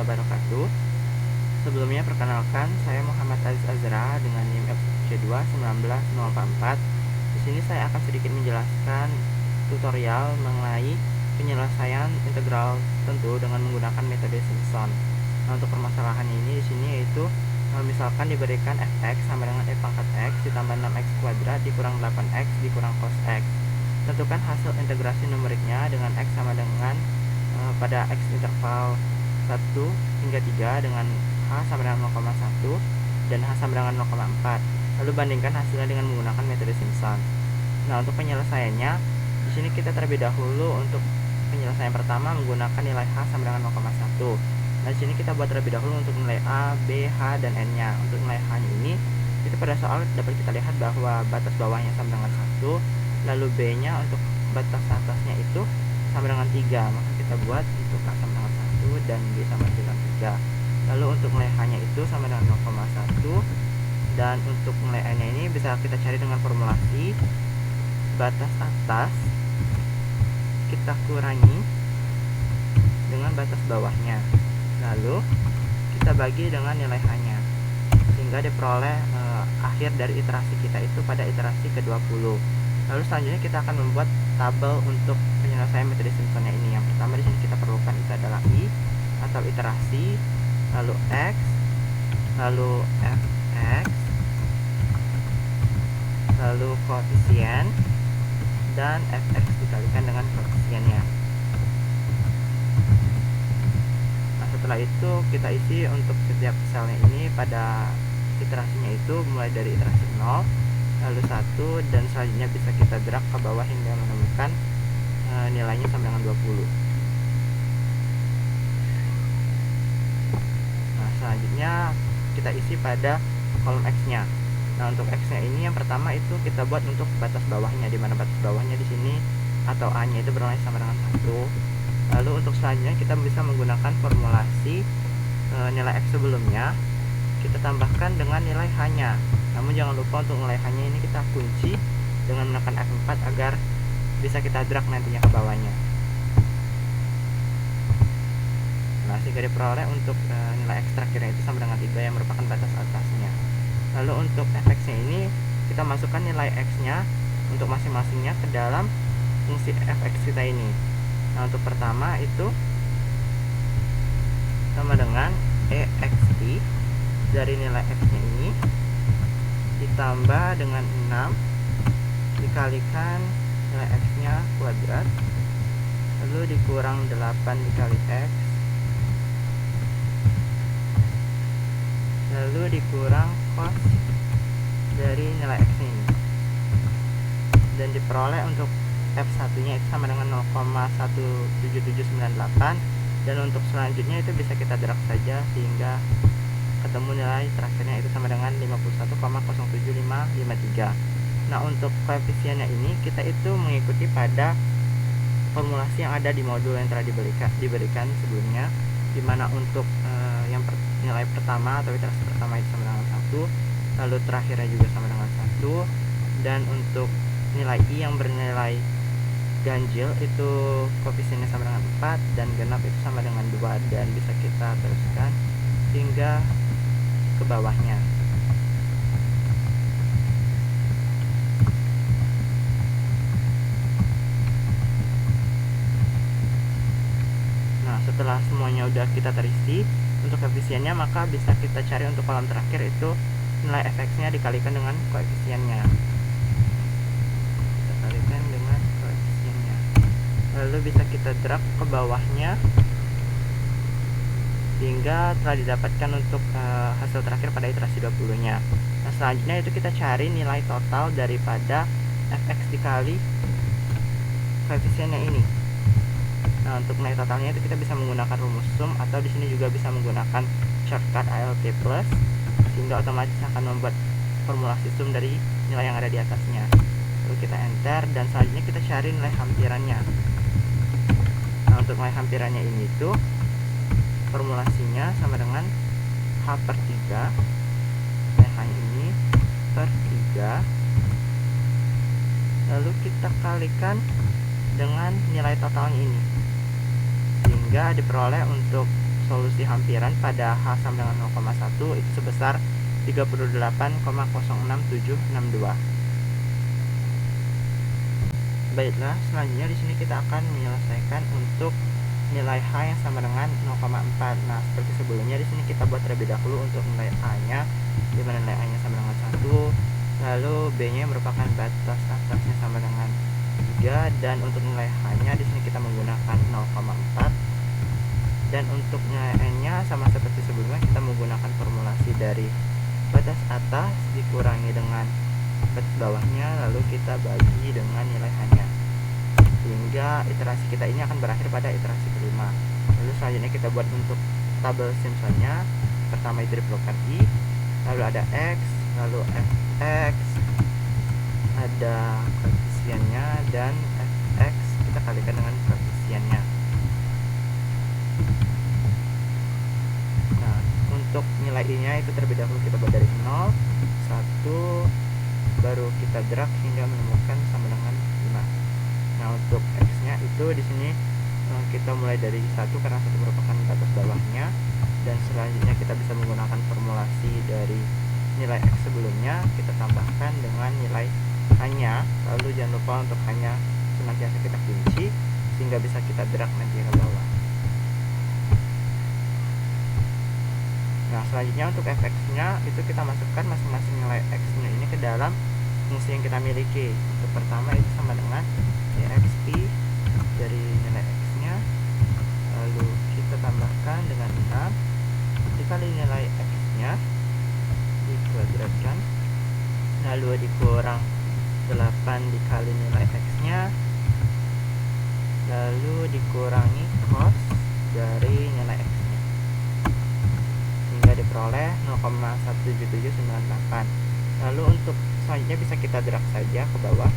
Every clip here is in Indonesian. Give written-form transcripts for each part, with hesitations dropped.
warahmatullahi wabarakatuh. Sebelumnya perkenalkan, saya Muhammad Aziz Azra dengan NIM FC2 19044. Di sini saya akan sedikit menjelaskan tutorial mengenai penyelesaian integral tentu dengan menggunakan metode Simpson. Nah, untuk permasalahan ini di sini yaitu misalkan diberikan fx sama dengan e pangkat x ditambah 6x kuadrat dikurang 8x dikurang cos x. Tentukan hasil integrasi numeriknya dengan x sama dengan pada x interval 1 hingga 3 dengan h sama dengan 0,1 dan h sama dengan 0,4. Lalu bandingkan hasilnya dengan menggunakan metode Simpson. Nah, untuk penyelesaiannya di sini kita terlebih dahulu untuk penyelesaian pertama menggunakan nilai h sama dengan 0,1. Nah, di sini kita buat terlebih dahulu untuk nilai a, b, h dan n-nya. Untuk nilai h-nya ini itu pada soal dapat kita lihat bahwa batas bawahnya sama dengan 1, lalu b-nya untuk batas atasnya itu sama dengan 3, maka kita buat untuk a sama dengan 1 dan b sama dengan 3. Lalu untuk nilai h-nya itu sama dengan 0,1 dan untuk nilai n-nya ini bisa kita cari dengan formulasi batas atas kita kurangi dengan batas bawahnya, lalu kita bagi dengan nilai h-nya sehingga diperoleh akhir dari iterasi kita itu pada iterasi ke-20. Lalu selanjutnya kita akan membuat tabel untuk penyelesaian metode Simpson ini. Yang pertama di sini kita perlukan itu adalah i atau iterasi, lalu x, lalu fx, lalu koefisien dan fx dikalikan dengan koefisiennya. Nah, setelah itu kita isi untuk setiap selnya ini pada iterasinya itu mulai dari iterasi 0 lalu 1 dan selanjutnya bisa kita drag ke bawah hingga menemukan nilainya sama dengan 20. Nah, selanjutnya kita isi pada kolom x-nya. Nah, untuk x-nya ini yang pertama itu kita buat untuk batas bawahnya, di mana batas bawahnya di sini atau a-nya itu bernilai sama dengan 1. Lalu untuk selanjutnya kita bisa menggunakan formulasi nilai x sebelumnya kita tambahkan dengan nilai h-nya. Namun jangan lupa untuk nilai h-nya ini kita kunci dengan menekan F4 agar bisa kita drag nantinya ke bawahnya. Nah, sehingga diperoleh untuk nilai x terakhirnya itu sama dengan 3 yang merupakan batas atasnya. Lalu untuk fx-nya ini kita masukkan nilai x-nya untuk masing-masingnya ke dalam fungsi fx kita ini. Nah, untuk pertama itu sama dengan ext dari nilai x-nya ini ditambah dengan 6 dikalikan nilai x-nya kuadrat lalu dikurang 8 dikali x lalu dikurang cos dari nilai x-nya ini dan diperoleh untuk f1-nya itu sama dengan 0,17798 dan untuk selanjutnya itu bisa kita drag saja sehingga ketemu nilai terakhirnya itu sama dengan 51,07553. Nah, untuk koefisiennya ini kita itu mengikuti pada formulasi yang ada di modul yang telah diberikan sebelumnya, dimana untuk nilai pertama atau iterasi pertama itu sama dengan 1, lalu terakhirnya juga sama dengan 1, dan untuk nilai i yang bernilai ganjil itu koefisiennya sama dengan 4 dan genap itu sama dengan 2 dan bisa kita teruskan hingga ke bawahnya. Nah, setelah semuanya udah kita terisi untuk koefisiennya, maka bisa kita cari untuk kolom terakhir itu nilai fx-nya dikalikan dengan koefisiennya. Kita kalikan dengan koefisiennya. Lalu bisa kita drag ke bawahnya sehingga telah didapatkan untuk hasil terakhir pada iterasi 20-nya. Nah, selanjutnya itu kita cari nilai total daripada fx dikali koefisiennya ini. Nah, untuk nilai totalnya itu kita bisa menggunakan rumus sum atau di sini juga bisa menggunakan shortcut ALT plus sehingga otomatis akan membuat formulasi sum dari nilai yang ada di atasnya. Lalu kita enter dan selanjutnya kita cari nilai hampirannya. Nah, untuk nilai hampirannya ini itu formulasinya sama dengan h per 3 h ini per 3 lalu kita kalikan dengan nilai totalnya ini sehingga diperoleh untuk solusi hampiran pada H sama dengan 0,1 itu sebesar 38,066762. Baiklah, selanjutnya di sini kita akan menyelesaikan untuk nilai H yang sama dengan 0,4. Nah, seperti sebelumnya di sini kita buat terlebih dahulu untuk nilai A-nya, di mana nilai A-nya sama dengan 1, lalu B-nya merupakan batas atasnya sama dengan 3, dan untuk nilai H-nya di sini kita menggunakan 0,4. Dan untuk nilai N-nya sama seperti sebelumnya, kita menggunakan formulasi dari batas atas dikurangi dengan batas bawahnya, lalu kita bagi dengan nilai H-nya, sehingga iterasi kita ini akan berakhir pada iterasi kelima. Lalu selanjutnya kita buat untuk tabel Simpson-nya. Pertama itu diperlukan I, lalu ada X, lalu Fx, ada koefisiennya, dan Fx kita kalikan dengan koefisiennya. Nah, untuk nilai I-nya itu terlebih dahulu kita buat dari 0, 1, baru kita drag hingga menemukan sama dengan 5. Nah, untuk X-nya itu di sini kita mulai dari 1 karena 1 merupakan batas bawahnya, dan selanjutnya kita bisa menggunakan formulasi dari nilai X sebelumnya, kita tambahkan dengan nilai H-nya, lalu jangan lupa untuk H-nya senantiasa kita kunci sehingga bisa kita drag nanti ke bawah. Nah, selanjutnya untuk Fx-nya itu kita masukkan masing-masing nilai X-nya ini ke dalam fungsi yang kita miliki. Untuk pertama itu sama dengan exp dari nilai X-nya, lalu kita tambahkan dengan 6 dikali nilai X-nya dikuadratkan, lalu dikurang 8 dikali nilai X-nya, lalu dikurangi cos dari nilai X-nya, sehingga diperoleh 0,17798. Lalu untuk selanjutnya bisa kita drag saja ke bawah.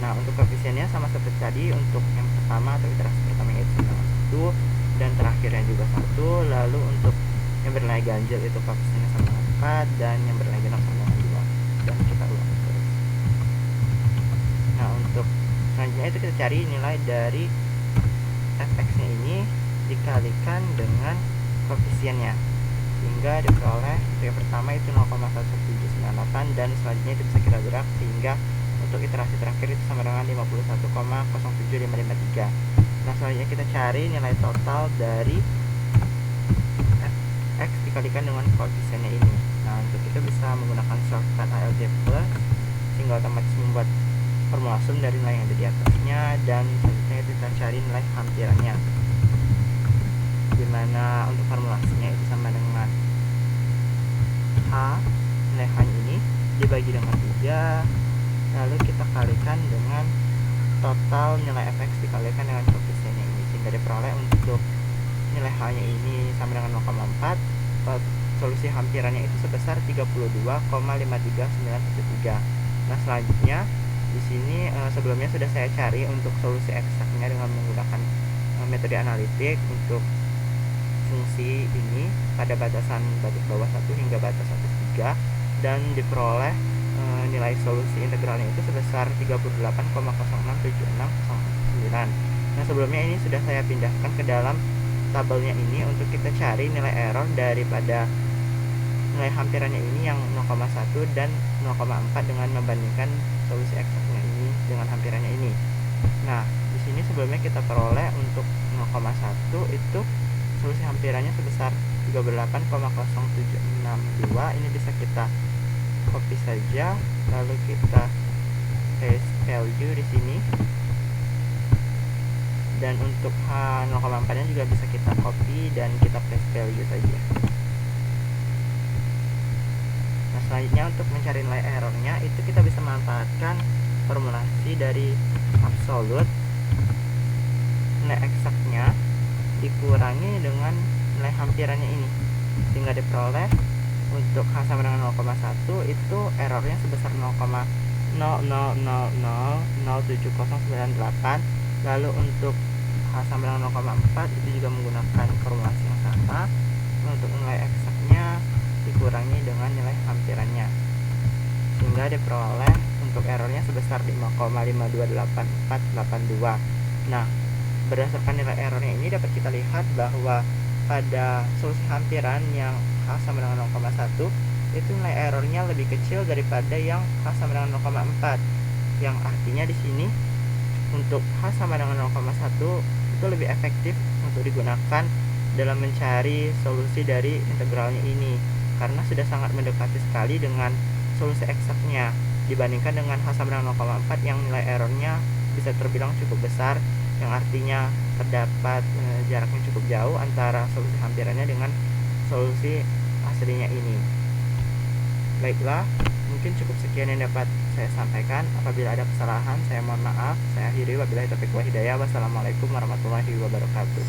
Nah, untuk koefisiennya sama seperti tadi, untuk yang pertama atau iterasi pertama itu sama 1, dan terakhirnya juga 1. Lalu untuk yang bernilai ganjil itu koefisiennya sama dengan 4, dan yang bernilai genap sama dengan 2, dan kita ulang terus. Nah, untuk selanjutnya itu kita cari nilai dari Fx-nya ini dikalikan dengan koefisiennya, sehingga diperoleh untuk yang pertama itu 0,1798, dan selanjutnya itu bisa kita drag sehingga untuk iterasi terakhir itu sama dengan 51,07553. Nah, selanjutnya kita cari nilai total dari Fx dikalikan dengan koefisiennya ini. Nah, untuk itu bisa menggunakan shortcut ALJ plus sehingga otomatis membuat formula sum dari nilai yang ada di atasnya, dan selanjutnya itu kita cari nilai hampirannya, dimana untuk formulasinya itu sama dengan H, nilai H ini dibagi dengan 3, lalu kita kalikan dengan total nilai Fx dikalikan dengan koefisiennya ini, sehingga diperoleh untuk nilai H nya ini sama dengan 0,4. Solusi hampirannya itu sebesar 32,53913. Nah, selanjutnya di sini sebelumnya sudah saya cari untuk solusi eksaknya dengan menggunakan metode analitik untuk fungsi ini pada batasan batas bawah 1 hingga batas atas 3, dan diperoleh nilai solusi integralnya itu sebesar 38,067609. Nah, sebelumnya ini sudah saya pindahkan ke dalam tabelnya ini untuk kita cari nilai error daripada nilai hampirannya ini yang 0,1 dan 0,4 dengan membandingkan solusi eksaknya ini dengan hampirannya ini. Nah, di sini sebelumnya kita peroleh untuk 0,1 itu solusi hampirannya sebesar 38,0762. Ini bisa kita copy saja, lalu kita paste value di sini, dan untuk H 0,4 nya juga bisa kita copy dan kita paste value saja. Nah, selanjutnya untuk mencari nilai errornya itu kita bisa memanfaatkan formulasi dari absolute nilai eksaknya dikurangi dengan nilai hampirannya ini, sehingga diperoleh untuk H sama dengan 0,1 itu errornya sebesar 0,00007098. Lalu untuk H sama dengan 0,4 itu juga menggunakan formulasi yang sama. Untuk nilai eksaknya dikurangi dengan nilai hampirannya, sehingga diperoleh untuk errornya sebesar 5,528482. Nah, berdasarkan nilai errornya ini dapat kita lihat bahwa pada solusi hampiran yang H sama dengan 0,1 itu nilai errornya lebih kecil daripada yang H sama dengan 0,4, yang artinya di sini untuk H sama dengan 0,1 itu lebih efektif untuk digunakan dalam mencari solusi dari integralnya ini, karena sudah sangat mendekati sekali dengan solusi eksaknya dibandingkan dengan H sama dengan 0,4 yang nilai errornya bisa terbilang cukup besar, yang artinya terdapat jarak yang cukup jauh antara solusi hampirannya dengan solusi aslinya ini. Baiklah, mungkin cukup sekian yang dapat saya sampaikan. Apabila ada kesalahan, saya mohon maaf. Saya akhiri, wabillahi taufiq wal hidayah. Wassalamualaikum warahmatullahi wabarakatuh.